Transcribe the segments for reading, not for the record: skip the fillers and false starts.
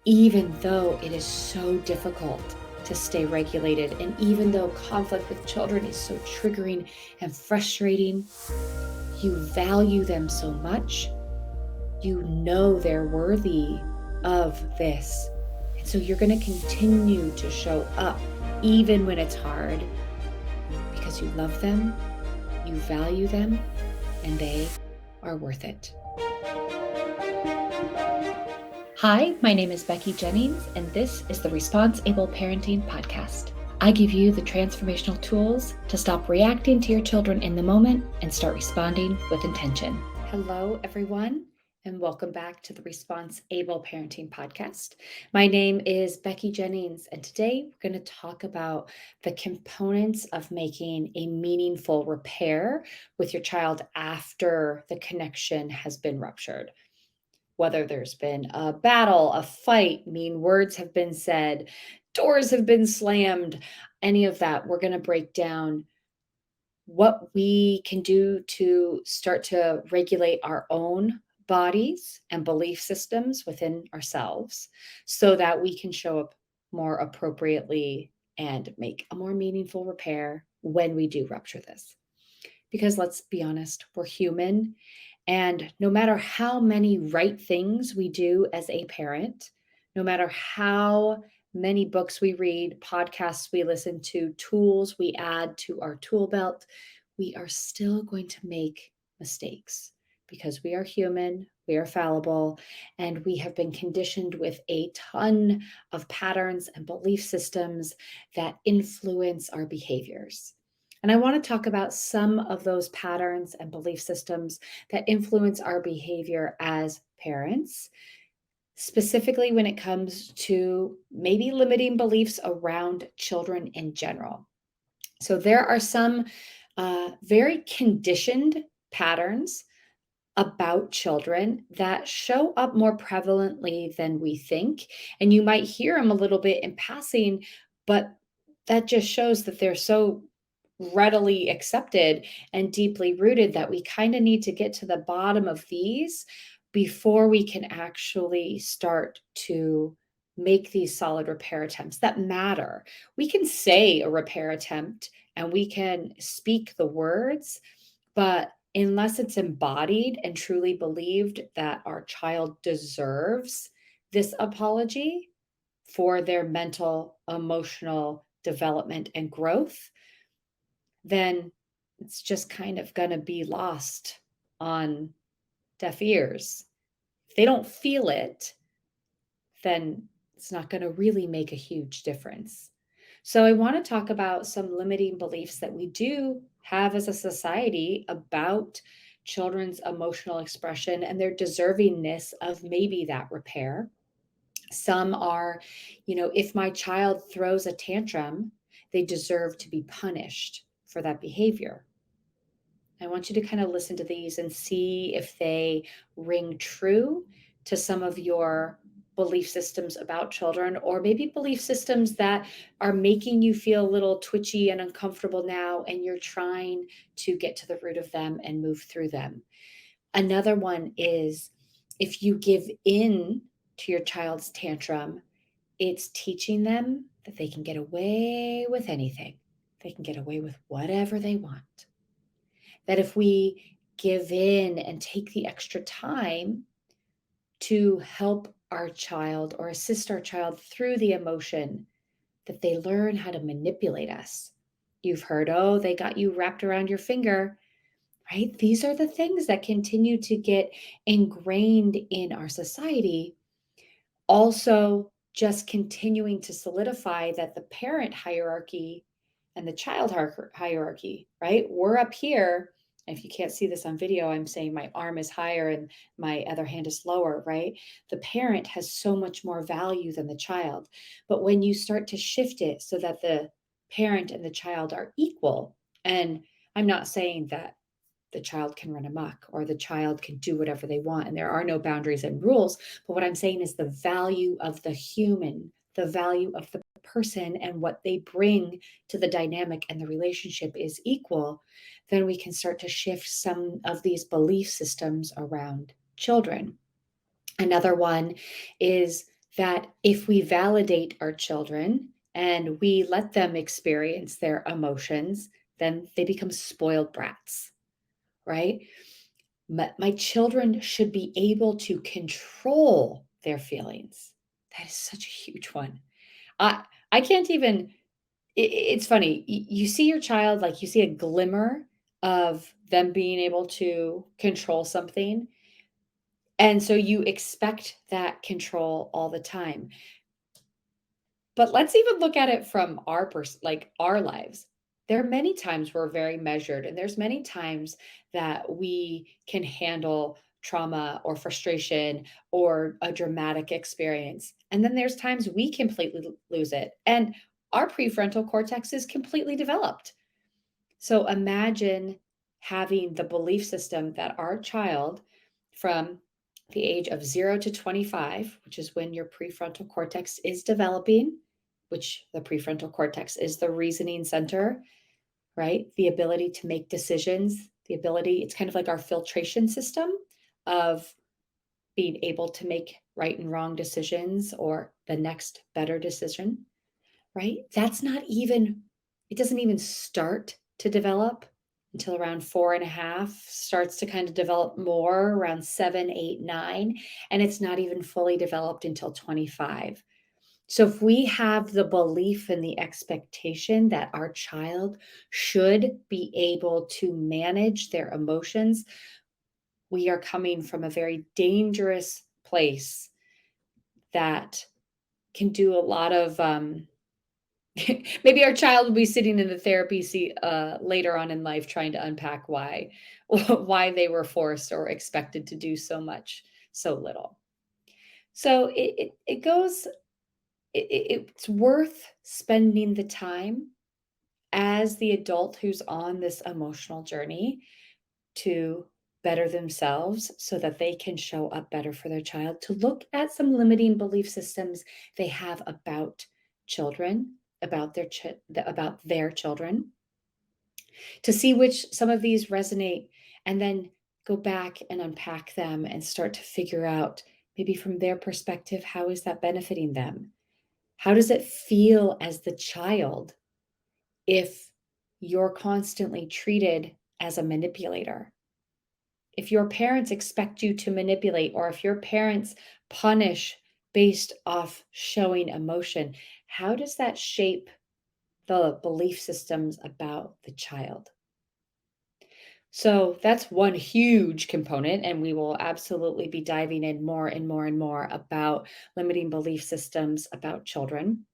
even though it is so difficult to stay regulated, and even though conflict with children is so triggering and frustrating, you value them so much. You know they're worthy of this. And so you're going to continue to show up even when it's hard because you love them, you value them, and they are worth it. Hi, my name is Becky Jennings, and this is the Responsible Parenting Podcast. I give you the transformational tools to stop reacting to your children in the moment and start responding with intention. Hello, everyone, and welcome back to the Responsible Parenting Podcast. My name is Becky Jennings, and today we're going to talk about the components of making a meaningful repair with your child after the connection has been ruptured. Whether there's been a battle, a fight, mean words have been said, doors have been slammed, any of that, we're going to break down what we can do to start to regulate our own bodies and belief systems within ourselves so that we can show up more appropriately and make a more meaningful repair when we do rupture this. Because let's be honest, we're human. And no matter how many right things we do as a parent, no matter how many books we read, podcasts we listen to, tools we add to our tool belt, we are still going to make mistakes because we are human, we are fallible, and we have been conditioned with a ton of patterns and belief systems that influence our behaviors. And I want to talk about some of those patterns and belief systems that influence our behavior as parents, specifically when it comes to maybe limiting beliefs around children in general. So there are some very conditioned patterns about children that show up more prevalently than we think. And you might hear them a little bit in passing, but that just shows that they're so readily accepted and deeply rooted that we kind of need to get to the bottom of these before we can actually start to make these solid repair attempts that matter. We can say a repair attempt and we can speak the words, but unless it's embodied and truly believed that our child deserves this apology for their mental, emotional development and growth, then it's just kind of going to be lost on deaf ears. If they don't feel it, then it's not going to really make a huge difference. So, I want to talk about some limiting beliefs that we do have as a society about children's emotional expression and their deservingness of maybe that repair. Some are, if my child throws a tantrum, they deserve to be punished for that behavior. I want you to kind of listen to these and see if they ring true to some of your belief systems about children, or maybe belief systems that are making you feel a little twitchy and uncomfortable now, and you're trying to get to the root of them and move through them. Another one is if you give in to your child's tantrum, it's teaching them that they can get away with anything. They can get away with whatever they want. That if we give in and take the extra time to help our child or assist our child through the emotion, that they learn how to manipulate us. You've heard, oh, they got you wrapped around your finger, right? These are the things that continue to get ingrained in our society. Also, just continuing to solidify that the parent hierarchy and the child hierarchy, right? We're up here. And if you can't see this on video, I'm saying my arm is higher and my other hand is lower, right? The parent has so much more value than the child. But when you start to shift it so that the parent and the child are equal, and I'm not saying that the child can run amok or the child can do whatever they want and there are no boundaries and rules. But what I'm saying is the value of the human, the value of the person and what they bring to the dynamic and the relationship is equal, then we can start to shift some of these belief systems around children. Another one is that if we validate our children and we let them experience their emotions, then they become spoiled brats, right? My children should be able to control their feelings. That is such a huge one. I I can't even it's funny. You see your child, like, you see a glimmer of them being able to control something, and so you expect that control all the time. But let's even look at it from our lives. There are many times we're very measured, and there's many times that we can handle trauma or frustration or a dramatic experience. And then there's times we completely lose it. And our prefrontal cortex is completely developed. So imagine having the belief system that our child from the age of 0 to 25, which is when your prefrontal cortex is developing, which the prefrontal cortex is the reasoning center, right? The ability to make decisions, the ability, it's kind of like our filtration system of being able to make right and wrong decisions or the next better decision, right? That's not even, it doesn't even start to develop until around 4.5, starts to kind of develop more around 7, 8, 9, and it's not even fully developed until 25. So if we have the belief and the expectation that our child should be able to manage their emotions, we are coming from a very dangerous place that can do a lot of maybe our child will be sitting in the therapy seat later on in life trying to unpack why why they were forced or expected to do so much so little. So it goes it's worth spending the time as the adult who's on this emotional journey to better themselves so that they can show up better for their child, to look at some limiting belief systems they have about children, about their children, to see which some of these resonate, and then go back and unpack them and start to figure out, maybe from their perspective, how is that benefiting them? How does it feel as the child if you're constantly treated as a manipulator? If your parents expect you to manipulate, or if your parents punish based off showing emotion, how does that shape the belief systems about the child? So that's one huge component, and we will absolutely be diving in more and more and more about limiting belief systems about children.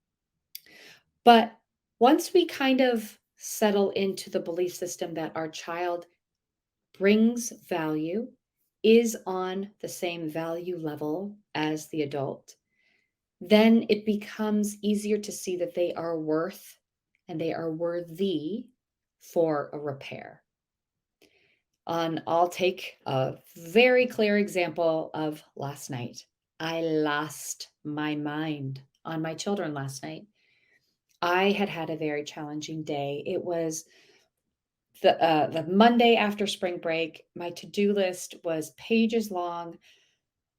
But once we kind of settle into the belief system that our child brings value, is on the same value level as the adult, then it becomes easier to see that they are worth and they are worthy for a repair. I'll take a very clear example of last night. I lost my mind on my children last night. I had had a very challenging day. It was the Monday after spring break. My to-do list was pages long.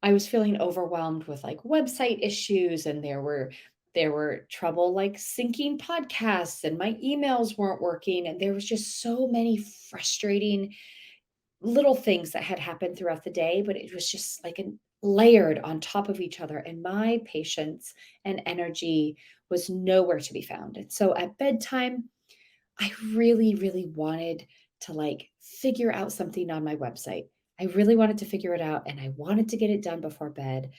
I was feeling overwhelmed with like website issues, and there were trouble like syncing podcasts, and my emails weren't working, and there was just so many frustrating little things that had happened throughout the day, but it was just like an layered on top of each other, and my patience and energy was nowhere to be found. And so at bedtime, I really, really wanted to like figure out something on my website. I really wanted to figure it out, and I wanted to get it done before bed.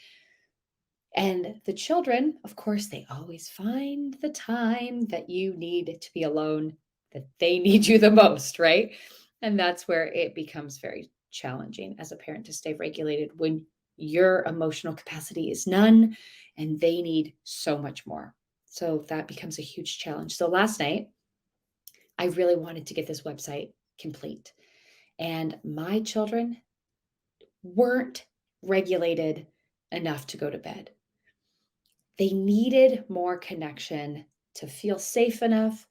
And the children, of course, they always find the time that you need to be alone, that they need you the most, right? And that's where it becomes very challenging as a parent to stay regulated when your emotional capacity is none and they need so much more. So that becomes a huge challenge. So last night, I really wanted to get this website complete. And my children weren't regulated enough to go to bed. They needed more connection to feel safe enough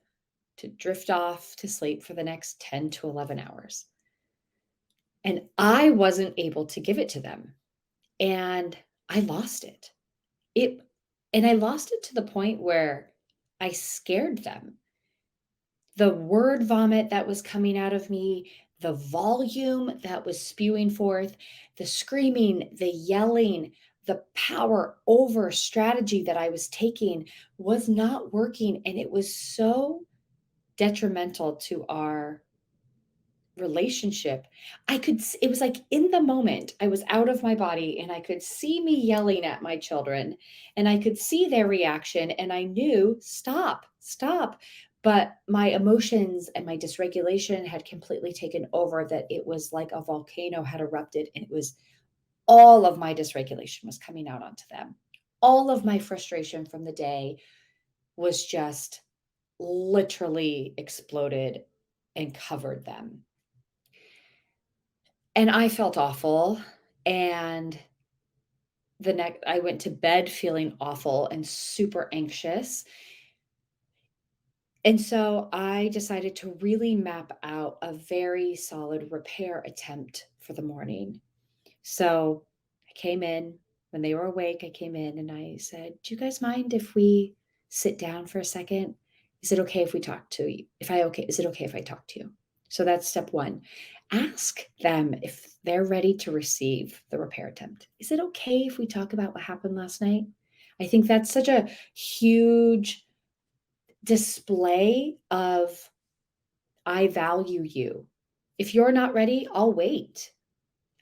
to drift off to sleep for the next 10 to 11 hours. And I wasn't able to give it to them. And I lost it. it, and I lost it to the point where I scared them. The word vomit that was coming out of me, the volume that was spewing forth, the screaming, the yelling, the power over strategy that I was taking was not working. And it was so detrimental to our relationship. It was like in the moment, I was out of my body and I could see me yelling at my children and I could see their reaction. And I knew, stop, stop. But my emotions and my dysregulation had completely taken over, that it was like a volcano had erupted, and it was all of my dysregulation was coming out onto them. All of my frustration from the day was just literally exploded and covered them. And I felt awful, and the next I went to bed feeling awful and super anxious. And so I decided to really map out a very solid repair attempt for the morning. So I came in when they were awake. I came in and I said, "Do you guys mind if we sit down for a second? Is it okay if we talk to you? Is it okay if I talk to you?" So that's step one. Ask them if they're ready to receive the repair attempt. Is it okay if we talk about what happened last night? I think that's such a huge display of, I value you. If you're not ready, I'll wait.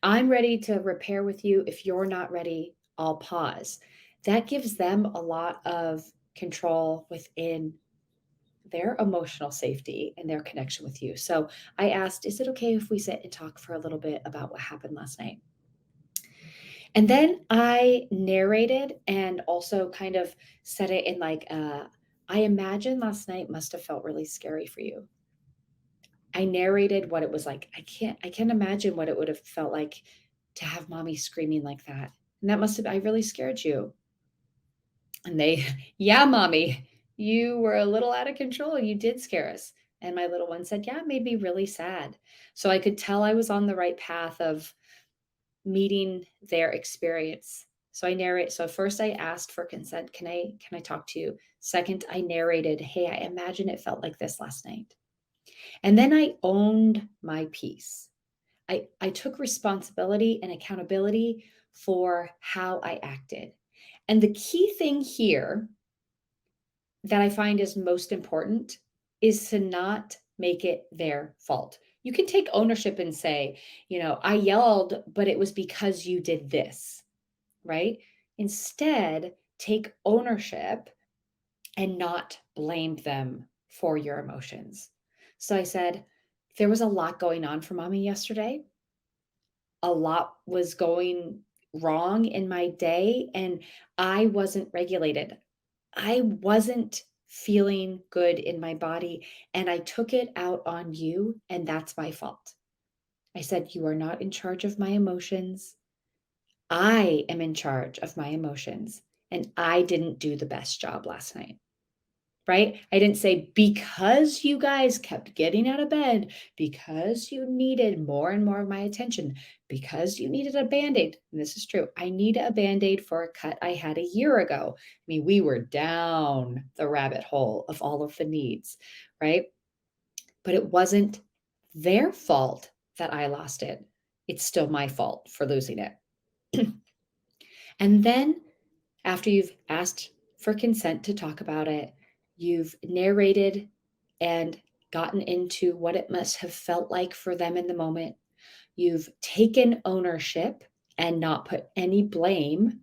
I'm ready to repair with you. If you're not ready, I'll pause. That gives them a lot of control within their emotional safety and their connection with you. So I asked, is it okay if we sit and talk for a little bit about what happened last night? And then I narrated and also kind of said it in like, I imagine last night must have felt really scary for you. I narrated what it was like. I can't imagine what it would have felt like to have mommy screaming like that. And that must have, I really scared you. And they, yeah, mommy, you were a little out of control. You did scare us. And my little one said, yeah, it made me really sad. So I could tell I was on the right path of meeting their experience. So I narrate. So first I asked for consent. Can I talk to you? Second, I narrated, hey, I imagine it felt like this last night. And then I owned my piece. I took responsibility and accountability for how I acted. And the key thing here that I find is most important is to not make it their fault. You can take ownership and say, I yelled, but it was because you did this, right? Instead, take ownership and not blame them for your emotions. So I said, there was a lot going on for mommy yesterday. A lot was going wrong in my day, and I wasn't regulated. I wasn't feeling good in my body, and I took it out on you, and that's my fault. I said, you are not in charge of my emotions. I am in charge of my emotions, and I didn't do the best job last night. Right? I didn't say, because you guys kept getting out of bed, because you needed more and more of my attention, because you needed a band-aid. And this is true. I need a band-aid for a cut I had a year ago. I mean, we were down the rabbit hole of all of the needs, right? But it wasn't their fault that I lost it. It's still my fault for losing it. And then after you've asked for consent to talk about it, you've narrated and gotten into what it must have felt like for them in the moment. You've taken ownership and not put any blame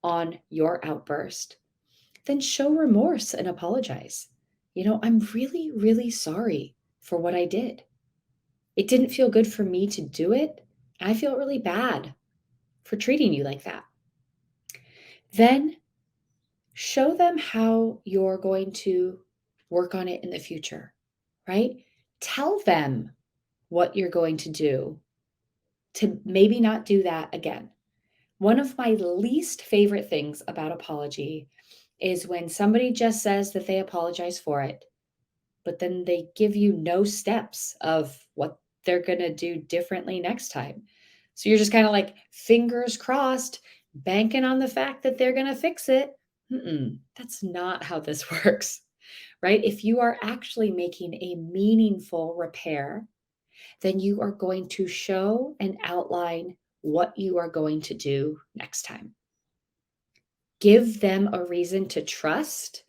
on your outburst. Then show remorse and apologize. I'm really, really sorry for what I did. It didn't feel good for me to do it. I feel really bad for treating you like that. Then show them how you're going to work on it in the future, right? Tell them what you're going to do to maybe not do that again. One of my least favorite things about apology is when somebody just says that they apologize for it, but then they give you no steps of what they're going to do differently next time. So you're just kind of like fingers crossed, banking on the fact that they're going to fix it, That's not how this works, right? If you are actually making a meaningful repair, then you are going to show and outline what you are going to do next time. Give them a reason to trust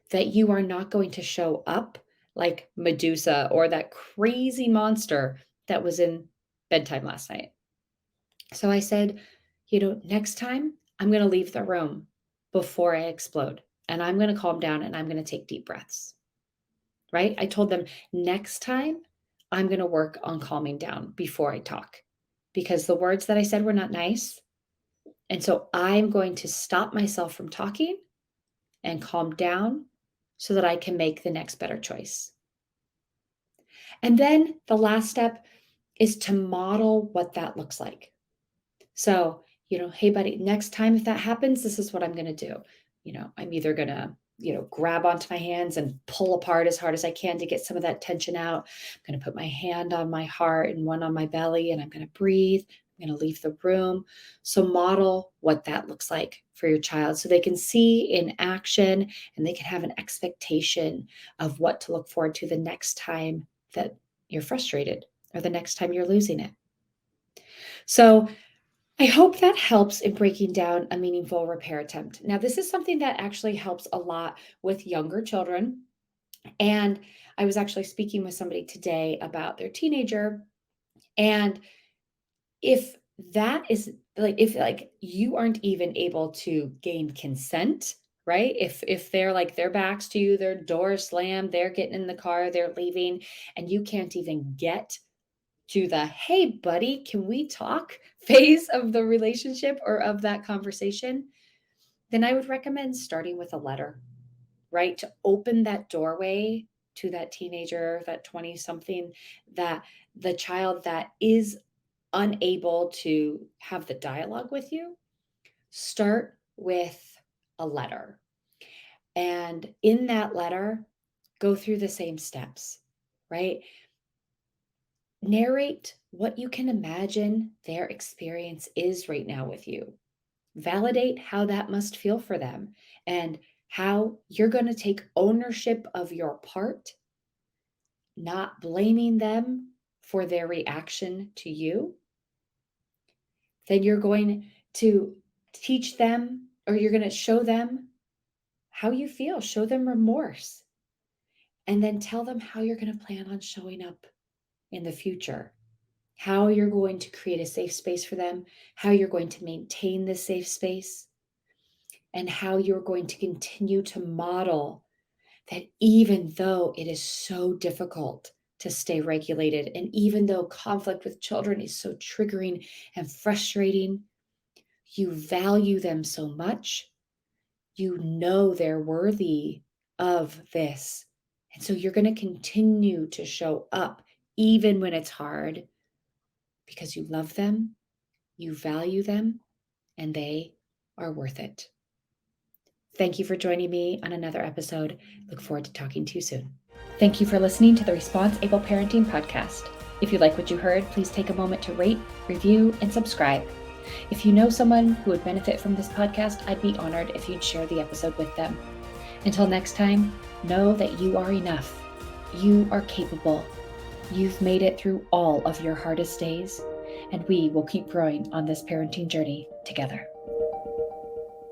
that you are not going to show up like Medusa or that crazy monster that was in bedtime last night. So I said, next time I'm going to leave the room before I explode, and I'm going to calm down and I'm going to take deep breaths, right? I told them next time I'm going to work on calming down before I talk because the words that I said were not nice. And so I'm going to stop myself from talking and calm down so that I can make the next better choice. And then the last step is to model what that looks like. So, hey, buddy, next time if that happens, this is what I'm going to do. I'm either going to, grab onto my hands and pull apart as hard as I can to get some of that tension out. I'm going to put my hand on my heart and one on my belly, and I'm going to breathe. I'm going to leave the room. So model what that looks like for your child so they can see in action and they can have an expectation of what to look forward to the next time that you're frustrated or the next time you're losing it. So I hope that helps in breaking down a meaningful repair attempt. Now, this is something that actually helps a lot with younger children. And I was actually speaking with somebody today about their teenager. And if that is if you aren't even able to gain consent, right? If they're like their backs to you, their door slammed, they're getting in the car, they're leaving, and you can't even get to the "Hey, buddy, can we talk?" phase of the relationship or of that conversation, then I would recommend starting with a letter, right? To open that doorway to that teenager, that 20 something, that the child that is unable to have the dialogue with you, start with a letter. And in that letter, go through the same steps, right? Narrate what you can imagine their experience is right now with you. Validate how that must feel for them and how you're going to take ownership of your part, not blaming them for their reaction to you. Then you're going to teach them or you're going to show them how you feel, show them remorse, and then tell them how you're going to plan on showing up in the future. How you're going to create a safe space for them, how you're going to maintain this safe space, and how you're going to continue to model that even though it is so difficult to stay regulated, and even though conflict with children is so triggering and frustrating, you value them so much. You know they're worthy of this. And so you're going to continue to show up even when it's hard because you love them, you value them, and they are worth it. Thank you for joining me on another episode. Look forward to talking to you soon. Thank you for listening to the Response Able Parenting Podcast. If you like what you heard, please take a moment to rate, review, and subscribe. If you know someone who would benefit from this podcast, I'd be honored if you'd share the episode with them. Until next time, know that you are enough. You are capable. You've made it through all of your hardest days, and we will keep growing on this parenting journey together.